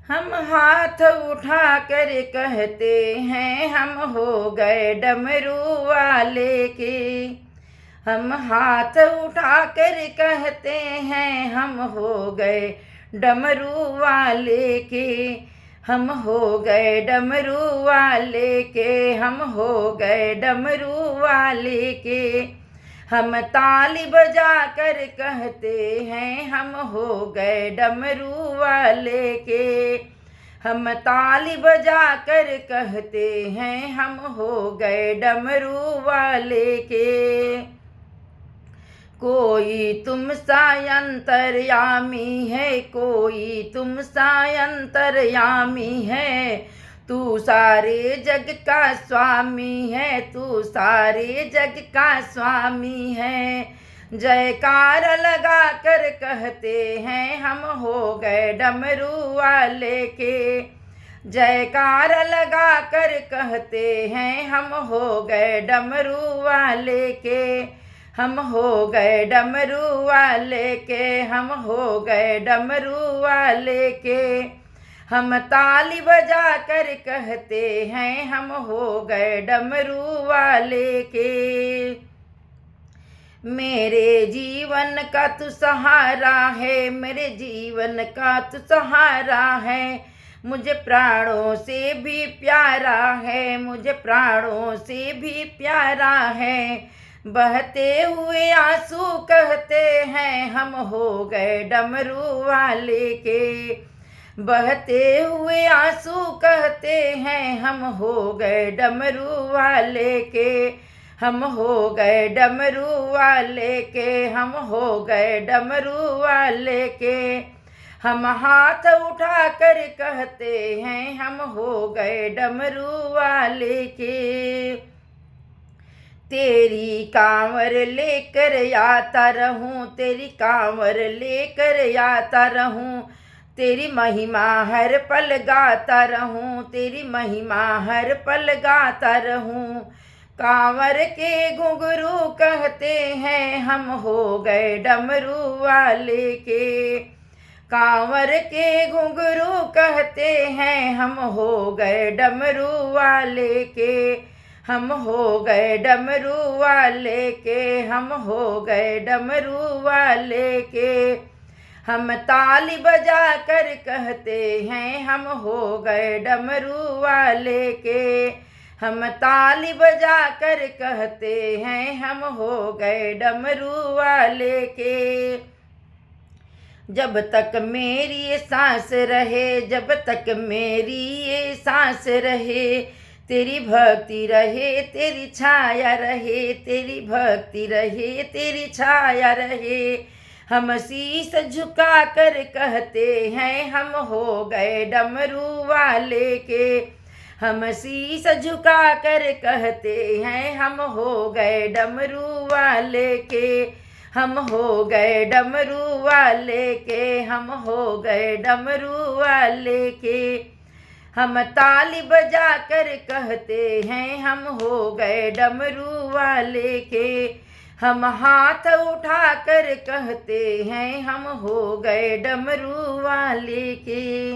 हम हाथ उठा कर कहते हैं हम हो गए डमरू वाले के। हम हाथ उठा कर कहते हैं हम हो गए डमरू वाले के। हम हो गए डमरू वाले के। हम हो गए डमरू वाले के। हम ताली बजा कर कहते हैं हम हो गए डमरू वाले के। हम ताली बजा कर कहते हैं हम हो गए डमरू वाले के। कोई तुम सा अंतर्यामी है, कोई तुम सा अंतर्यामी है। तू सारे जग का स्वामी है, तू सारे जग का स्वामी है। जयकार लगा कर कहते हैं हम हो गए डमरू वाले के। जयकार लगा कर कहते हैं हम हो गए डमरू वाले के। हम हो गए डमरू वाले के। हम हो गए डमरू वाले के। हम ताली बजा कर कहते हैं हम हो गए डमरू वाले के। मेरे जीवन का तू सहारा है, मेरे जीवन का तू सहारा है। मुझे प्राणों से भी प्यारा है, मुझे प्राणों से भी प्यारा है। बहते हुए आंसू कहते हैं हम हो गए डमरू वाले के। बहते हुए आंसू कहते हैं हम हो गए डमरू वाले के। हम हो गए डमरू वाले के। हम हो गए डमरू वाले के। हम हाथ उठा कर कहते हैं हम हो गए डमरू वाले के। तेरी कांवर लेकर आता रहूं, तेरी कांवर लेकर आता रहूं। तेरी महिमा हर पल गाता रहूं, तेरी महिमा हर पल गाता रहूं। कांवर के घुंघरू कहते हैं हम हो गए डमरू वाले के। कांवर के घुंघरू कहते हैं हम हो गए डमरू वाले के। हम हो गए डमरू वाले के। हम हो गए डमरू वाले के। हम ताली बजा कर कहते हैं हम हो गए डमरू वाले के। हम ताली बजा कर कहते हैं हम हो गए डमरू वाले के। जब तक मेरी ये सांस रहे, जब तक मेरी ये सांस रहे। तेरी भक्ति रहे, तेरी छाया रहे, तेरी भक्ति रहे, तेरी छाया रहे। हम शीश झुका कर कहते हैं हम हो गए डमरू वाले के। हम शीश झुका कर कहते हैं हम हो गए डमरू वाले के। हम हो गए डमरू वाले के। हम हो गए डमरू वाले के। हम ताली बजा कर कहते हैं हम हो गए डमरू वाले के। हम हाथ उठा कर कहते हैं हम हो गए डमरू वाले के।